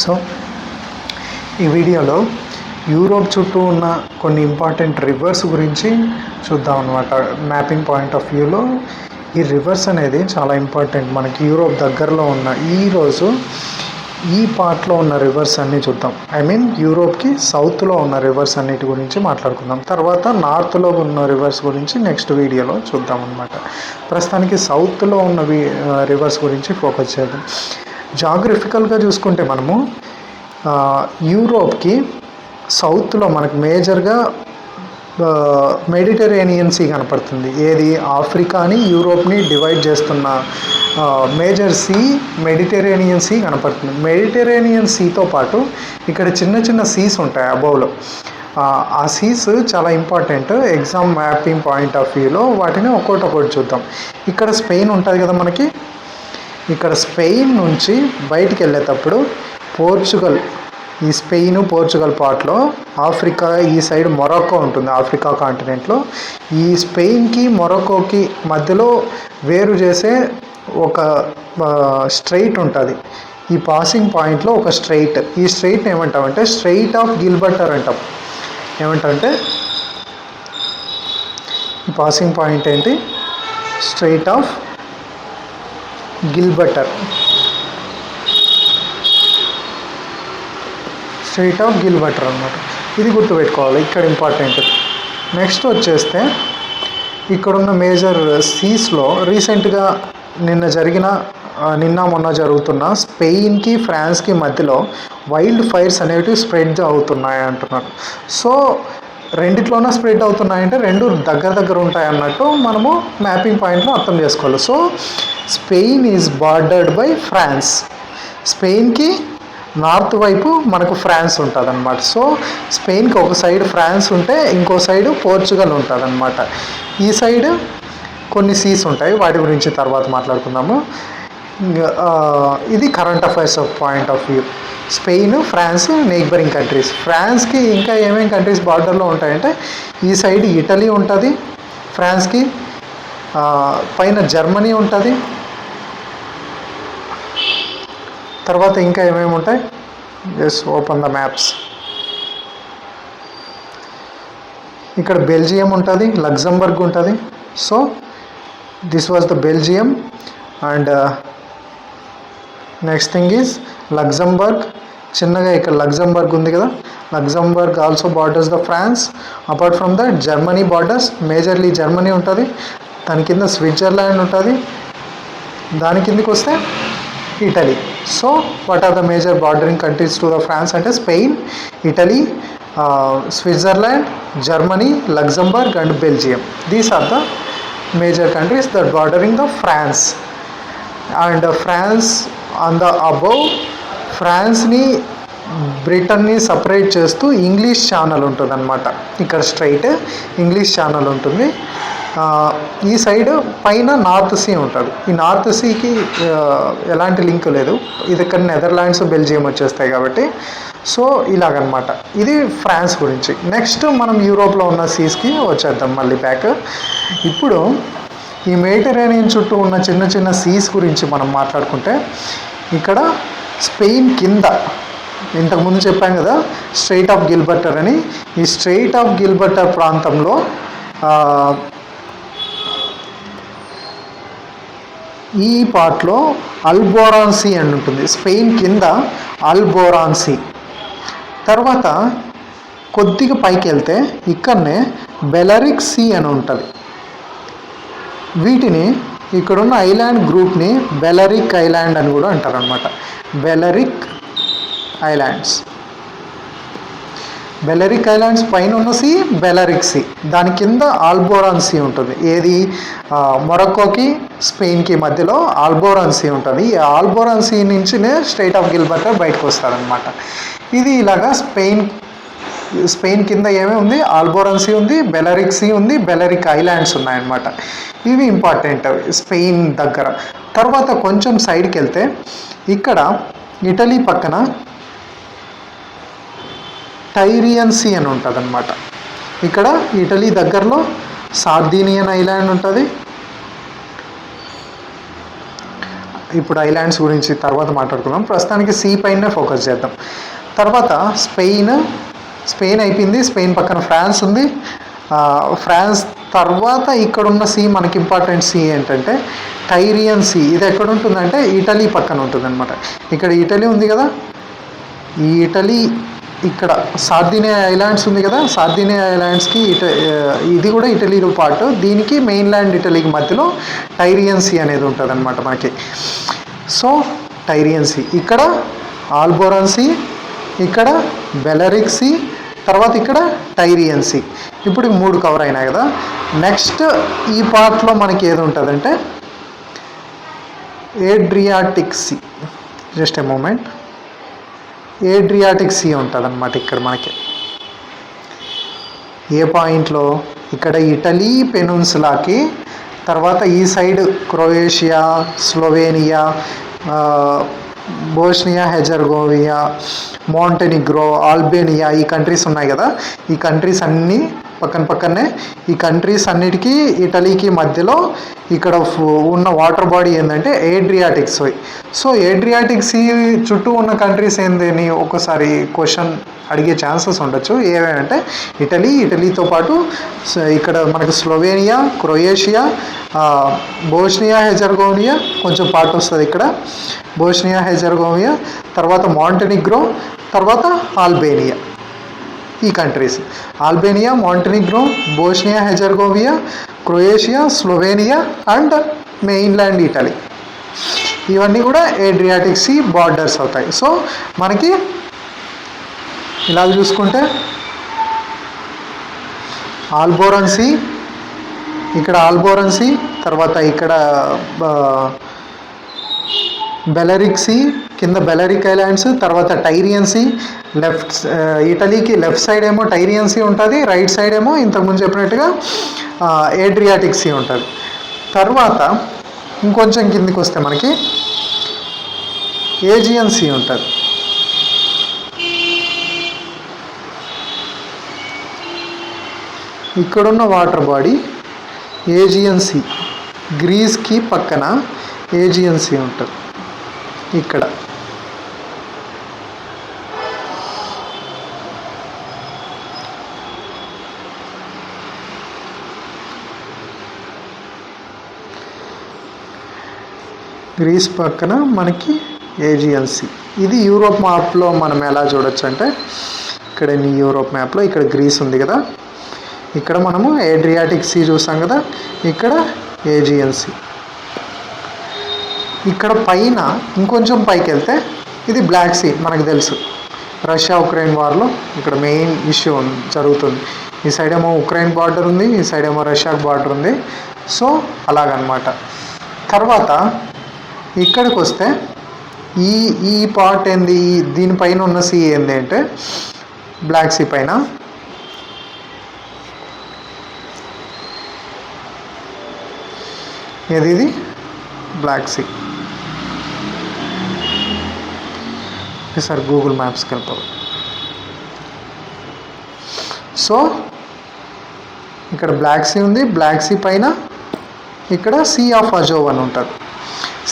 So ఈ వీడియోలో Europe చుట్టూ ఉన్న కొన్ని ఇంపార్టెంట్ రివర్స్ గురించి చూద్దాం అనమాట. మ్యాపింగ్ పాయింట్ ఆఫ్ వ్యూలో ఈ రివర్స్ అనేది చాలా ఇంపార్టెంట్. మనకి యూరోప్ దగ్గరలో ఉన్న ఈ పార్ట్లో ఉన్న రివర్స్ అన్నీ చూద్దాం. యూరోప్కి సౌత్లో ఉన్న రివర్స్ అన్నిటి గురించి మాట్లాడుకుందాం. తర్వాత నార్త్లో ఉన్న రివర్స్ గురించి నెక్స్ట్ వీడియోలో చూద్దాం అనమాట. ప్రస్తుతానికి సౌత్లో ఉన్న రివర్స్ గురించి ఫోకస్ చేద్దాం. జాగ్రఫికల్గా చూసుకుంటే మనము యూరోప్కి సౌత్లో మనకు మేజర్గా మెడిటరేనియన్ సీ కనపడుతుంది. ఏది ఆఫ్రికాని యూరోప్ని డివైడ్ చేస్తున్న మేజర్ సీ మెడిటరేనియన్ సీ కనపడుతుంది. మెడిటరేనియన్ సీతో పాటు ఇక్కడ చిన్న చిన్న సీస్ ఉంటాయి అబౌవ్లో. ఆ సీస్ చాలా important exam mapping point of వ్యూలో. వాటిని ఒక్కొక్కటి చూద్దాం. ఇక్కడ స్పెయిన్ ఉంటుంది కదా మనకి. ఇక్కడ స్పెయిన్ నుంచి బయటికి వెళ్ళేటప్పుడు పోర్చుగల్, ఈ స్పెయిన్ పోర్చుగల్ పార్ట్లో ఆఫ్రికా ఈ సైడ్ మొరాక్కో ఉంటుంది. ఆఫ్రికా కాంటినెంట్లో ఈ స్పెయిన్కి మొరాక్కోకి మధ్యలో వేరు చేసే ఒక స్ట్రైట్ ఉంటుంది. ఈ పాసింగ్ పాయింట్లో ఒక స్ట్రైట్, ఈ స్ట్రైట్ని ఏమంటామంటే స్ట్రైట్ ఆఫ్ గిల్బర్టర్ అంటాం. ఏమంటామంటే ఈ పాసింగ్ పాయింట్ ఏంటి? Strait of Gibraltar. Strait of Gibraltar అనమాట. ఇది గుర్తుపెట్టుకోవాలి, ఇక్కడ ఇంపార్టెంట్. నెక్స్ట్ వచ్చేస్తే ఇక్కడున్న మేజర్ సీస్లో రీసెంట్గా నిన్న మొన్న జరుగుతున్న స్పెయిన్కి ఫ్రాన్స్కి మధ్యలో వైల్డ్ ఫైర్స్ అనేవి స్ప్రెడ్ అవుతున్నాయి అంటున్నారు. సో రెండిట్లోనే స్ప్రెడ్ అవుతున్నాయంటే రెండు దగ్గర ఉంటాయి అన్నట్టు మనము మ్యాపింగ్ పాయింట్లో అర్థం చేసుకోవాలి. So Spain is bordered by France. స్పెయిన్కి నార్త్ వైపు మనకు ఫ్రాన్స్ ఉంటుంది అనమాట. సో స్పెయిన్కి ఒక సైడ్ ఫ్రాన్స్ ఉంటే ఇంకో సైడ్ పోర్చుగల్ ఉంటుంది అనమాట. ఈ సైడ్ కొన్ని సీస్ ఉంటాయి, వాటి గురించి తర్వాత మాట్లాడుకుందాము. ఇది current affairs of point of view. Spain, France neighbouring countries. ఫ్రాన్స్కి ఇంకా ఏమేమి కంట్రీస్ బార్డర్లో ఉంటాయంటే ఈ సైడ్ ఇటలీ ఉంటుంది, ఫ్రాన్స్కి పైన జర్మనీ ఉంటుంది. తర్వాత ఇంకా ఏమేమి ఉంటాయి? Just open the maps. ఇక్కడ బెల్జియం ఉంటుంది, లగ్జంబర్గ్ ఉంటుంది. So this was the Belgium and next thing is Luxembourg. చిన్నగా ఇక్కడ లగ్జంబర్గ్ ఉంది కదా, Luxembourg also borders the France. Apart from that Germany borders, majorly Germany ఉంటుంది. దాని కింద స్విట్జర్లాండ్ ఉంటుంది. దాని కిందకి వస్తే Italy. So what are the major bordering countries to the France అంటే Spain, Italy, Switzerland, Germany, Luxembourg and Belgium. These are the major countries that bordering the France. And France on the above, ఫ్రాన్స్ని బ్రిటన్ని separate చేస్తూ English channel ఉంటుంది అనమాట. ఇక్కడ straight English channel ఉంటుంది. ఈ side పైన నార్త్ సీ ఉంటుంది. ఈ నార్త్ సీకి ఎలాంటి లింక్ లేదు. ఇది ఇక్కడ నెదర్లాండ్స్, బెల్జియం వచ్చేస్తాయి కాబట్టి. సో ఇలాగనమాట. ఇది ఫ్రాన్స్ గురించి. నెక్స్ట్ మనం యూరోప్లో ఉన్న సీస్కి వచ్చేద్దాం మళ్ళీ బ్యాక్. ఇప్పుడు ఈ మెడిటరేనియన్ చుట్టూ ఉన్న చిన్న చిన్న సీస్ గురించి మనం మాట్లాడుకుంటే ఇక్కడ స్పెయిన్ కింద ఇంతకుముందు చెప్పాం కదా స్ట్రైట్ ఆఫ్ గిల్బర్టర్ అని. ఈ స్ట్రైట్ ఆఫ్ గిల్బర్టర్ ప్రాంతంలో ఈ పార్ట్లో అల్బోరాన్ సీ అని ఉంటుంది. స్పెయిన్ కింద అల్బోరాన్ సీ. తర్వాత కొద్దిగా పైకి వెళ్తే ఇక్కడనే బెలరిక్ సీ అని ఉంటుంది. వీటిని ఇక్కడున్న ఐలాండ్ గ్రూప్ని బెలరిక్ ఐలాండ్ అని కూడా అంటారు అనమాట. బెలరిక్ ఐలాండ్స్. బెలరిక్ ఐలాండ్స్ పైన ఉన్న సీ బెలరిక్ సీ. దాని కింద ఆల్బోరాన్ సీ ఉంటుంది. ఏది మొరాక్కోకి స్పెయిన్కి మధ్యలో ఆల్బోరాన్ సీ ఉంటుంది. ఈ ఆల్బోరాన్ సీ నుంచినే స్ట్రైట్ ఆఫ్ గిల్బర్టర్ బయటకు వస్తారనమాట. ఇది ఇలాగా స్పెయిన్ కింద ఏమేమి ఉంది? ఆల్బోరాన్ సీ ఉంది, బెలరిక్ సీ ఉంది, బెలరిక్ ఐలాండ్స్ ఉన్నాయన్నమాట. ఇవి ఇంపార్టెంట్ స్పెయిన్ దగ్గర. తర్వాత కొంచెం సైడ్కి వెళ్తే ఇక్కడ ఇటలీ పక్కన టైరియన్ సీ అని ఉంటుంది అనమాట. ఇక్కడ ఇటలీ దగ్గరలో సార్దీనియన్ ఐలాండ్ ఉంటుంది. ఇప్పుడు ఐలాండ్స్ గురించి తర్వాత మాట్లాడుకుందాం. ప్రస్తుతానికి సీ పైనే ఫోకస్ చేద్దాం. తర్వాత స్పెయిన్ అయిపోయింది. స్పెయిన్ పక్కన ఫ్రాన్స్ ఉంది. ఫ్రాన్స్ తర్వాత ఇక్కడున్న సీ మనకి ఇంపార్టెంట్ సీ ఏంటంటే టైరియన్ సీ. ఇది ఎక్కడ ఉంటుందంటే ఇటలీ పక్కన ఉంటుంది అనమాట. ఇక్కడ ఇటలీ ఉంది కదా, ఈ ఇటలీ ఇక్కడ సార్దినియా ఐలాండ్స్ ఉంది కదా, సార్దినియా ఐలాండ్స్కి ఇది కూడా ఇటలీలో పార్ట్. దీనికి మెయిన్లాండ్ ఇటలీకి మధ్యలో టైరియన్ సీ అనేది ఉంటుంది అనమాట మనకి. సో టైరియన్ సీ, ఇక్కడ ఆల్బోరాన్ సీ, ఇక్కడ బెలరిక్ సీ, తర్వాత ఇక్కడ టైరియన్ సీ. ఇప్పుడు 3 కవర్ అయినాయి కదా. నెక్స్ట్ ఈ పార్ట్లో మనకి ఏది ఉంటుందంటే Adriatic sea. Just a moment. Adriatic sea ఉంటుంది అనమాట ఇక్కడ మనకి. ఏ పాయింట్లో? ఇక్కడ ఇటలీ పెనున్సులాకి, తర్వాత ఈ side Croatia, Slovenia, Bosnia హెర్జగోవినా, Montenegro, Albania, ఈ కంట్రీస్ ఉన్నాయి కదా. ఈ కంట్రీస్ అన్నీ పక్కనే. ఈ కంట్రీస్ అన్నిటికీ ఇటలీకి మధ్యలో ఇక్కడ ఉన్న వాటర్ బాడీ ఏంటంటే Adriatic sea. So Adriatic sea చుట్టూ ఉన్న కంట్రీస్ ఏందని ఒకసారి క్వశ్చన్ అడిగే ఛాన్సెస్ ఉండొచ్చు. ఏవేంటే ఇటలీతో పాటు ఇక్కడ మనకు స్లోవేనియా, క్రొయేషియా, బోస్నియా హెర్జగోవినా కొంచెం పార్ట్ వస్తుంది ఇక్కడ. బోస్నియా హెర్జగోవినా, తర్వాత మాంటెనిగ్రో, తర్వాత ఆల్బేనియా. ఈ countries Albania, Montenegro, Bosnia హెర్జగోవినా, Croatia, Slovenia and mainland Italy. ఇవన్నీ కూడా ఏడ్రియాటిక్ సీ బార్డర్స్ అవుతాయి. సో మనకి ఇలా చూసుకుంటే ఆల్బోరాన్ సీ, ఇక్కడ ఆల్బోరాన్ సీ, తర్వాత ఇక్కడ బెలరిక్ సీ, కింద బెలరిక్ ఐలాండ్స్, తర్వాత టైరియన్ సీ. ఇటలీకి లెఫ్ట్ సైడ్ ఏమో టైరియన్ సీ ఉంటుంది, రైట్ సైడ్ ఏమో ఇంతకుముందు చెప్పినట్టుగా ఏడ్రియాటిక్ సీ ఉంటుంది. తర్వాత ఇంకొంచెం కిందికి వస్తే మనకి ఏజియన్ సీ ఉంటుంది. ఇక్కడున్న వాటర్ బాడీ ఏజియన్ సీ. గ్రీస్కి పక్కన ఏజియన్ సీ ఉంటుంది ఇక్కడ. గ్రీస్ పక్కన మనకి ఏజియన్ సీ. ఇది యూరోప్ మ్యాప్లో మనం ఎలా చూడొచ్చు అంటే ఇక్కడ యూరోప్ మ్యాప్లో ఇక్కడ గ్రీస్ ఉంది కదా, ఇక్కడ మనము ఏడ్రియాటిక్ సీ చూసాం కదా, ఇక్కడ ఏజియన్ సీ. ఇక్కడ పైన ఇంకొంచెం పైకి వెళ్తే ఇది బ్లాక్ సీ. మనకు తెలుసు రష్యా ఉక్రెయిన్ వార్లో ఇక్కడ మెయిన్ ఇష్యూ జరుగుతుంది. ఈ సైడ్ ఏమో ఉక్రెయిన్ బార్డర్ ఉంది, ఈ సైడ్ ఏమో రష్యా బార్డర్ ఉంది. సో అలాగనమాట. తర్వాత ఇక్కడికి వస్తే ఈ పార్ట్ ఏంది, దీనిపైన ఉన్న సీ ఏంది అంటే బ్లాక్ సీ పైన ఇది బ్లాక్ సీ. సార్ గూగుల్ మ్యాప్స్కి వెళ్తాం. సో ఇక్కడ బ్లాక్ సీ ఉంది. బ్లాక్ సీ పైన ఇక్కడ సీ ఆఫ్ అజోవ్ అని ఉంటుంది.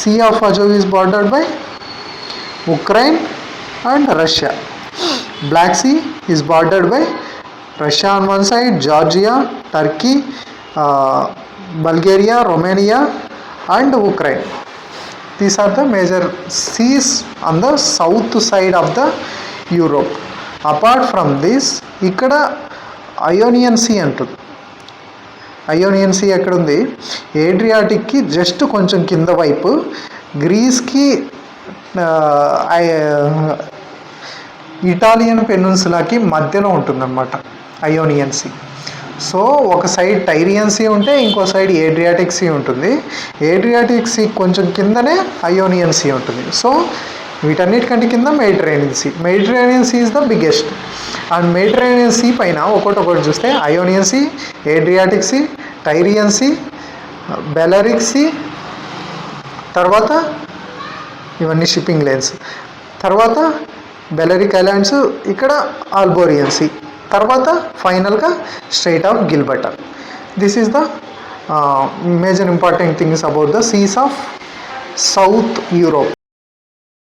Sea of Azov is bordered by Ukraine and Russia. Black sea is bordered by Russia on one side, Georgia, Turkey, Bulgaria, Romania and Ukraine. These are the major seas on the south side of the Europe. Apart from this, ఇక్కడ Ionian see అంటుంది. Ionian see ఎక్కడుంది? ఏడ్రియాటిక్కి just కొంచెం కింద వైపు, గ్రీస్కి Italian పెనున్సులాకి మధ్యలో ఉంటుందన్నమాట Ionian sea. So ఒక సైడ్ టైరియన్ సీ ఉంటే ఇంకో సైడ్ ఏడ్రియాటిక్ సీ ఉంటుంది. ఏడ్రియాటిక్ సీ కొంచెం కిందనే అయోనియన్ సీ ఉంటుంది. సో వీటన్నిటికంటే కింద Mediterranean sea. Mediterranean sea is the biggest. And Mediterranean sea పైన ఒకటి చూస్తే Ionian sea, Adriatic sea, Tyrrhenian sea, Balearic sea, తర్వాత ఇవన్నీ షిప్పింగ్ లేన్స్, తర్వాత బెలరిక్ ఐలాండ్స్, ఇక్కడ ఆల్బోరియన్ సీ, తర్వాత ఫైనల్గా straight of Gilbert. This is the major important things about the Cs of south Europe.